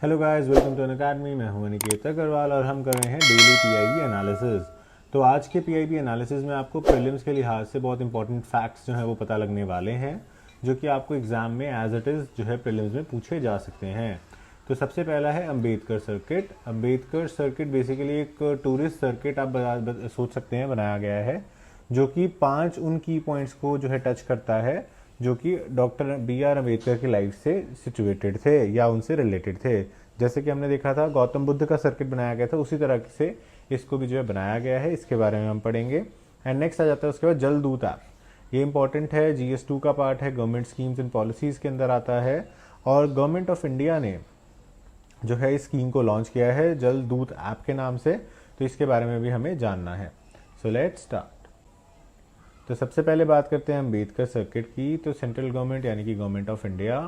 Hello guys, welcome to academy. मैं हूं अनिकेत अग्रवाल और हम कर रहे हैं डेली पीआईबी एनालिसिस। तो आज के पीआईबी एनालिसिस में आपको प्रीलिम्स के लिहाज से बहुत इंपॉर्टेंट फैक्ट्स जो है वो पता लगने वाले हैं, जो कि आपको एग्जाम में एज इट इज़ जो है प्रीलिम्स में पूछे जा सकते हैं। तो सबसे पहला है Ambedkar circuit. Ambedkar circuit basically एक टूरिस्ट सर्किट आप सोच सकते हैं बनाया गया है, जो कि 5 उन की पॉइंट्स को जो है टच करता है जो कि डॉक्टर बी आर अम्बेडकर की लाइफ से सिचुएटेड थे या उनसे रिलेटेड थे। जैसे कि हमने देखा था गौतम बुद्ध का सर्किट बनाया गया था, उसी तरह से इसको भी जो है बनाया गया है। इसके बारे में हम पढ़ेंगे। एंड नेक्स्ट आ जाता है उसके बाद जलदूत ऐप। ये इंपॉर्टेंट है, GS2 का पार्ट है, गवर्नमेंट स्कीम्स एंड पॉलिसीज़ के अंदर आता है। और गवर्नमेंट ऑफ इंडिया ने जो है इस स्कीम को लॉन्च किया है जलदूत ऐप के नाम से, तो इसके बारे में भी हमें जानना है। So let's start. तो सबसे पहले बात करते हैं अम्बेडकर सर्किट की। तो सेंट्रल गवर्नमेंट यानी कि गवर्नमेंट ऑफ इंडिया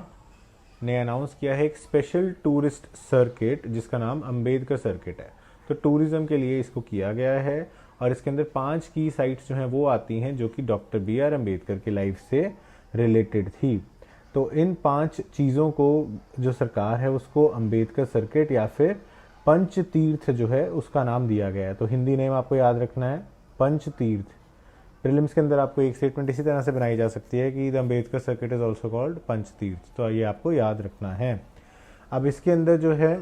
ने अनाउंस किया है एक स्पेशल टूरिस्ट सर्किट जिसका नाम अम्बेडकर सर्किट है। तो टूरिज्म के लिए इसको किया गया है और इसके अंदर 5 की साइट्स जो हैं वो आती हैं जो कि डॉक्टर बी आर अम्बेडकर की लाइफ से रिलेटेड थी। तो इन 5 चीज़ों को जो सरकार है उसको अम्बेडकर सर्किट या फिर पंच तीर्थ जो है उसका नाम दिया गया है। तो हिंदी नेम आपको याद रखना है, पंच तीर्थ। प्रीलिम्स के अंदर आपको एक स्टेटमेंट इसी तरह से बनाई जा सकती है कि the Ambedkar circuit is also called पंचतीर्थ। तो ये आपको याद रखना है। अब इसके अंदर जो है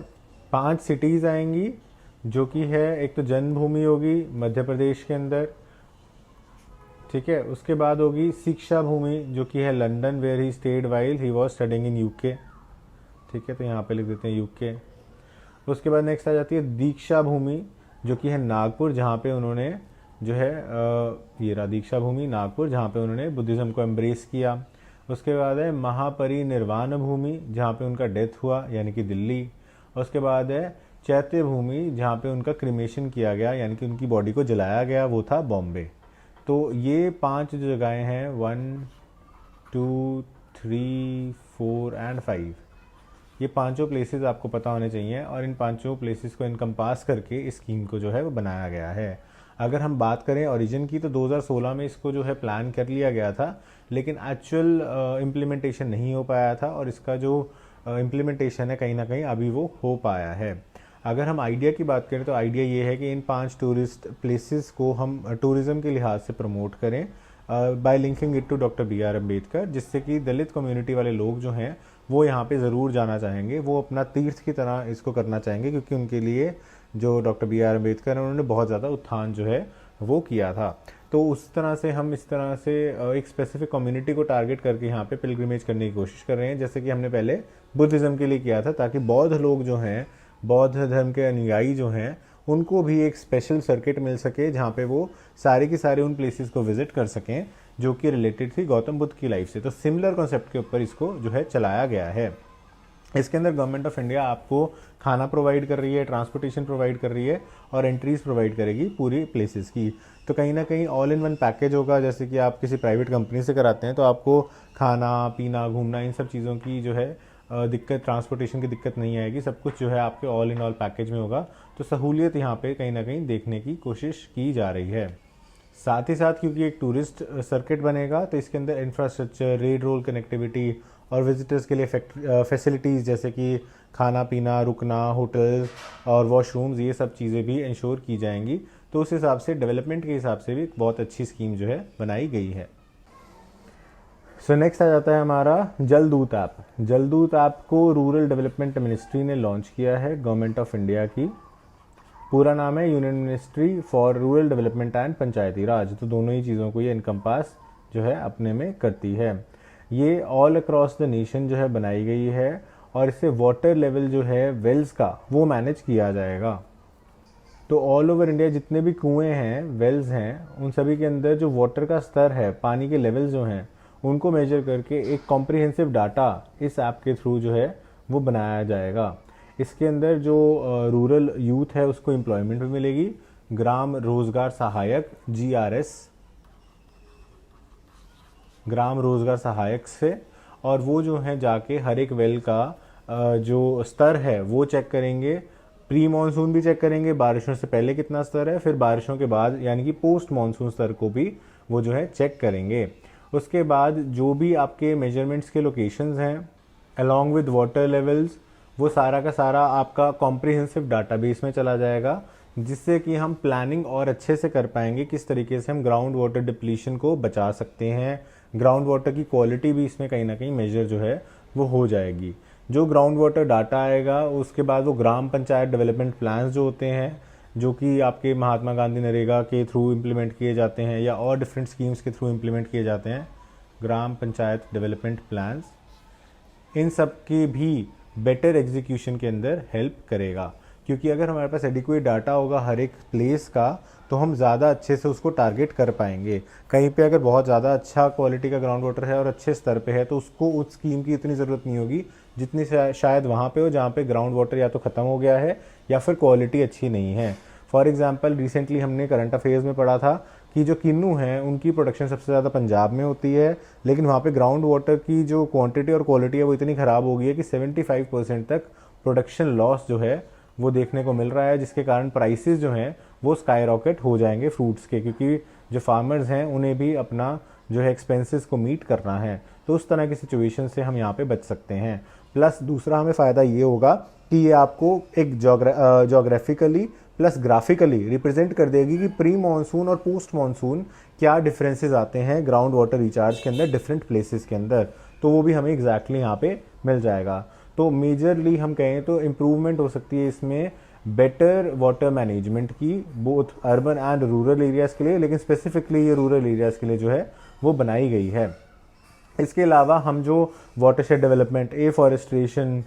5 सिटीज़ आएंगी, जो कि है एक तो जन्मभूमि होगी मध्य प्रदेश के अंदर, ठीक है। उसके बाद होगी शिक्षा भूमि जो कि है London, where he stayed while he was studying in UK, ठीक है। तो यहाँ पे लिख देते हैं यूके। उसके बाद नेक्स्ट आ जाती है दीक्षा भूमि जो कि है नागपुर, जहाँ पे उन्होंने जो है ये रहा दीक्षा भूमि नागपुर, जहाँ पे उन्होंने बुद्धिज़्म को एम्ब्रेस किया। उसके बाद है महापरिनिर्वाण भूमि जहाँ पे उनका डेथ हुआ यानी कि दिल्ली। उसके बाद है चैत्य भूमि जहाँ पे उनका क्रिमेशन किया गया यानी कि उनकी बॉडी को जलाया गया, वो था बॉम्बे। तो ये 5 जो जगहें हैं 1 2 3 4 एंड 5, ये 5 प्लेसेस आपको पता होने चाहिए और इन 5 प्लेसेस को इनकम्पास करके इस स्कीम को जो है वो बनाया गया है। अगर हम बात करें ओरिजिन की तो 2016 में इसको जो है प्लान कर लिया गया था, लेकिन एक्चुअल इम्प्लीमेंटेशन नहीं हो पाया था और इसका जो इम्प्लीमेंटेशन है कहीं ना कहीं अभी वो हो पाया है। अगर हम आइडिया की बात करें तो आइडिया ये है कि इन 5 टूरिस्ट प्लेसेस को हम टूरिज़्म के लिहाज से प्रमोट करें by linking it to doctor B R Ambedkar, जिससे कि दलित कम्युनिटी वाले लोग जो हैं वो यहाँ पे ज़रूर जाना चाहेंगे, वो अपना तीर्थ की तरह इसको करना चाहेंगे, क्योंकि उनके लिए जो डॉक्टर बी आर अम्बेडकर हैं उन्होंने बहुत ज़्यादा उत्थान जो है वो किया था। तो उस तरह से हम इस तरह से एक स्पेसिफिक कम्युनिटी को टारगेट करके यहाँ पे पिलग्रिमेज करने की कोशिश कर रहे हैं, जैसे कि हमने पहले बुद्धिज़्म के लिए किया था, ताकि बौद्ध लोग जो हैं, बौद्ध धर्म के अनुयायी जो हैं, उनको भी एक स्पेशल सर्किट मिल सके जहाँ पे वो सारे के सारे उन प्लेसेस को विजिट कर सकें जो कि रिलेटेड थी गौतम बुद्ध की लाइफ से। तो सिमिलर कॉन्सेप्ट के ऊपर इसको जो है चलाया गया है। इसके अंदर गवर्नमेंट ऑफ इंडिया आपको खाना प्रोवाइड कर रही है, ट्रांसपोर्टेशन प्रोवाइड कर रही है और एंट्रीज प्रोवाइड करेगी पूरी प्लेसेस की। तो कहीं ना कहीं ऑल इन वन पैकेज होगा। जैसे कि आप किसी प्राइवेट कंपनी से कराते हैं तो आपको खाना पीना घूमना इन सब चीज़ों की जो है दिक्कत, ट्रांसपोर्टेशन की दिक्कत नहीं आएगी, सब कुछ जो है आपके ऑल इन ऑल पैकेज में होगा। तो सहूलियत यहाँ पे कहीं ना कहीं देखने की कोशिश की जा रही है। साथ ही साथ क्योंकि एक टूरिस्ट सर्किट बनेगा तो इसके अंदर इंफ्रास्ट्रक्चर, रेड रोल कनेक्टिविटी और विजिटर्स के लिए फैसिलिटीज़ जैसे कि खाना पीना, रुकना, होटल्स और वॉशरूम्स, ये सब चीज़ें भी इंश्योर की जाएंगी। तो उस हिसाब से डेवलपमेंट के हिसाब से भी बहुत अच्छी स्कीम जो है बनाई गई है। सो नेक्स्ट आ जाता है हमारा जलदूत ऐप। जलदूत ऐप को रूरल डेवलपमेंट मिनिस्ट्री ने लॉन्च किया है, गवर्नमेंट ऑफ इंडिया की। पूरा नाम है union ministry for rural development and Panchayati Raj. तो दोनों ही चीज़ों को ये इनकम्पास जो है अपने में करती है। ये ऑल अक्रॉस द नेशन जो है बनाई गई है और इससे वाटर लेवल जो है वेल्स का वो मैनेज किया जाएगा। तो ऑल ओवर इंडिया जितने भी कुएं हैं, वेल्स हैं, उन सभी के अंदर जो वाटर का स्तर है, पानी के लेवल जो हैं, उनको मेजर करके एक कॉम्प्रिहेंसिव डाटा इस ऐप के थ्रू जो है वो बनाया जाएगा। इसके अंदर जो रूरल यूथ है उसको एम्प्लॉयमेंट भी मिलेगी, ग्राम रोजगार सहायक GRS, ग्राम रोजगार सहायक से, और वो जो है जाके हर एक वेल का जो स्तर है वो चेक करेंगे। प्री मानसून भी चेक करेंगे, बारिशों से पहले कितना स्तर है, फिर बारिशों के बाद यानी कि पोस्ट मानसून स्तर को भी वो जो है चेक करेंगे। उसके बाद जो भी आपके मेजरमेंट्स के लोकेशंस हैं अलॉन्ग विद वाटर लेवल्स, वो सारा का सारा आपका कॉम्प्रिहेंसिव डाटाबेस में चला जाएगा, जिससे कि हम प्लानिंग और अच्छे से कर पाएंगे किस तरीके से हम ग्राउंड वाटर डिप्लीशन को बचा सकते हैं। ग्राउंड वाटर की क्वालिटी भी इसमें कहीं ना कहीं मेजर जो है वो हो जाएगी। जो ग्राउंड वाटर डाटा आएगा उसके बाद वो ग्राम पंचायत डेवलपमेंट प्लान्स जो होते हैं, जो कि आपके महात्मा गांधी नरेगा के थ्रू इम्प्लीमेंट किए जाते हैं या और डिफरेंट स्कीम्स के थ्रू इम्प्लीमेंट किए जाते हैं, ग्राम पंचायत डेवलपमेंट प्लान्स, इन सब की भी बेटर एग्जीक्यूशन के अंदर हेल्प करेगा। क्योंकि अगर हमारे पास एडिक्वेट डाटा होगा हर एक प्लेस का, तो हम ज़्यादा अच्छे से उसको टारगेट कर पाएंगे। कहीं पे अगर बहुत ज़्यादा अच्छा क्वालिटी का ग्राउंड वाटर है और अच्छे स्तर पे है, तो उसको उस स्कीम की इतनी ज़रूरत नहीं होगी जितनी शायद वहाँ पे हो जहाँ पे ग्राउंड वाटर या तो ख़त्म हो गया है या फिर क्वालिटी अच्छी नहीं है। फॉर एग्जाम्पल रिसेंटली हमने करंट अफेयर्स में पढ़ा था कि जो किन्नू हैं उनकी प्रोडक्शन सबसे ज़्यादा पंजाब में होती है, लेकिन वहाँ पे ग्राउंड वाटर की जो क्वांटिटी और क्वालिटी है वो इतनी ख़राब हो गई है कि 75% तक प्रोडक्शन लॉस जो है वो देखने को मिल रहा है, जिसके कारण प्राइसेस जो हैं वो स्काई रॉकेट हो जाएंगे फ्रूट्स के, क्योंकि जो फार्मर्स हैं उन्हें भी अपना जो है एक्सपेंसेस को मीट करना है। तो उस तरह की सिचुएशन से हम यहाँ पे बच सकते हैं। प्लस दूसरा हमें फ़ायदा ये होगा कि ये आपको एक जोग्राफिकली प्लस ग्राफिकली रिप्रेजेंट कर देगी कि प्री मानसून और पोस्ट मानसून क्या डिफरेंसेस आते हैं ग्राउंड वाटर रिचार्ज के अंदर डिफरेंट प्लेसेस के अंदर, तो वो भी हमें एग्जैक्टली यहाँ पे मिल जाएगा। तो मेजरली हम कहें तो इम्प्रूवमेंट हो सकती है इसमें बेटर वाटर मैनेजमेंट की, both urban and rural areas के लिए, लेकिन स्पेसिफिकली ये रूरल एरियाज़ के लिए जो है वो बनाई गई है। इसके अलावा हम जो watershed development, afforestation,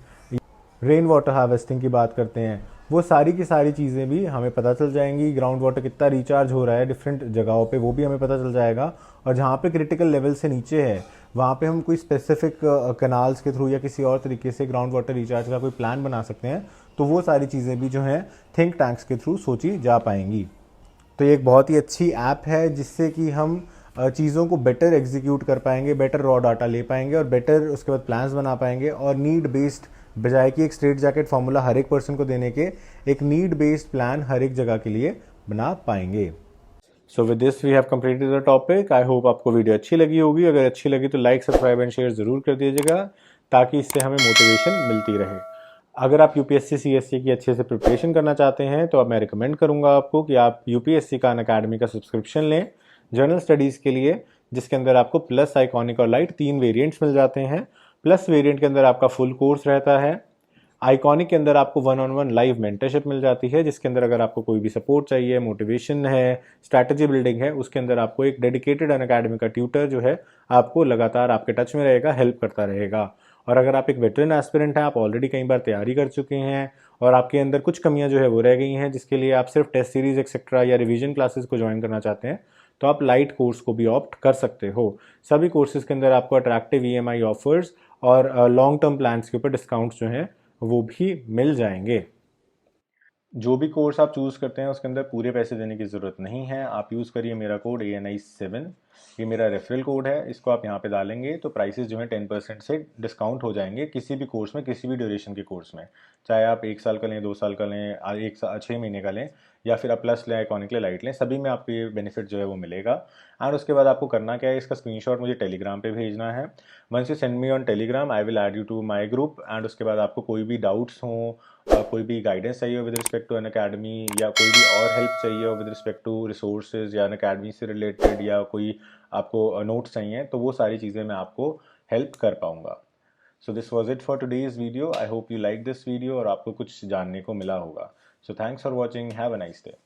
rain water harvesting की बात करते हैं, वो सारी की सारी चीज़ें भी हमें पता चल जाएंगी। ग्राउंड वाटर कितना रिचार्ज हो रहा है डिफरेंट जगहों पे वो भी हमें पता चल जाएगा, और जहाँ पे क्रिटिकल लेवल से नीचे है वहाँ पे हम कोई स्पेसिफिक कैनाल्स के थ्रू या किसी और तरीके से ग्राउंड वाटर रिचार्ज का कोई प्लान बना सकते हैं, तो वो सारी चीज़ें भी जो हैं थिंक टैंक्स के थ्रू सोची जा पाएंगी। तो ये एक बहुत ही अच्छी ऐप है जिससे कि हम चीज़ों को बेटर एग्जीक्यूट कर पाएंगे, बेटर रॉ डाटा ले पाएंगे और बेटर उसके बाद प्लान्स बना पाएंगे, और नीड बेस्ड बजाय कि एक स्ट्रेट जैकेट फॉर्मूला हर एक पर्सन को देने के, एक नीड बेस्ड प्लान हर एक जगह के लिए बना पाएंगे। So with this we have completed the topic. I hope आपको वीडियो अच्छी लगी होगी। अगर अच्छी लगी तो लाइक, सब्सक्राइब एंड शेयर ज़रूर कर दीजिएगा, ताकि इससे हमें मोटिवेशन मिलती रहे। अगर आप यूपीएससी सीएससी की अच्छे से प्रिपरेशन करना चाहते हैं तो अब मैं रिकमेंड करूंगा आपको कि आप यूपीएससी का अनअकैडमी का सब्सक्रिप्शन लें जनरल स्टडीज़ के लिए, जिसके अंदर आपको प्लस, आइकॉनिक और लाइट 3 वेरिएंट्स मिल जाते हैं। प्लस वेरिएंट के अंदर आपका फुल कोर्स रहता है। आइकॉनिक के अंदर आपको 1-on-1 लाइव मेंटरशिप मिल जाती है, जिसके अंदर अगर आपको कोई भी सपोर्ट चाहिए, मोटिवेशन है, स्ट्रैटेजी बिल्डिंग है, उसके अंदर आपको एक डेडिकेटेड अनअकैडमी का ट्यूटर जो है आपको लगातार आपके टच में रहेगा, हेल्प करता रहेगा। और अगर आप एक वेटरन एस्पिरेंट हैं, आप ऑलरेडी कई बार तैयारी कर चुके हैं और आपके अंदर कुछ कमियां जो है वो रह गई हैं, जिसके लिए आप सिर्फ टेस्ट सीरीज एक्सेट्रा या रिवीजन क्लासेस को ज्वाइन करना चाहते हैं, तो आप लाइट कोर्स को भी ऑप्ट कर सकते हो। सभी कोर्सेज के अंदर आपको अट्रैक्टिव ईएमआई ऑफर्स और लॉन्ग टर्म प्लान्स के ऊपर डिस्काउंट्स जो हैं वो भी मिल जाएंगे। जो भी कोर्स आप चूज़ करते हैं उसके अंदर पूरे पैसे देने की ज़रूरत नहीं है। आप यूज़ करिए मेरा कोड ANI7, ये मेरा रेफरल कोड है, इसको आप यहाँ पे डालेंगे तो प्राइसेस जो हैं 10% से डिस्काउंट हो जाएंगे किसी भी कोर्स में, किसी भी ड्यूरेशन के कोर्स में, चाहे आप 1 साल का लें, 2 साल का लें, 6 महीने का लें, या फिर आप प्लस लें, आइकॉनिक लें, लाइट लें, सभी में आपको ये बेनिफिट जो है वो मिलेगा। एंड उसके बाद आपको करना क्या है, इसका स्क्रीनशॉट मुझे टेलीग्राम पे भेजना है। Once you send me on Telegram I will add you to my group. And उसके बाद आपको कोई भी डाउट्स हों, कोई भी गाइडेंस चाहिए हो विद रिस्पेक्ट टू अनअकैडमी, या कोई भी और हेल्प चाहिए हो विद रिस्पेक्ट टू रिसोर्सेज या अनअकैडमी से रिलेटेड, या कोई आपको नोट्स चाहिए, तो वो सारी चीज़ें मैं आपको हेल्प कर पाऊँगा। So this was it for today's video. I hope you like this video और आपको कुछ जानने को मिला होगा। So thanks for watching, have a nice day.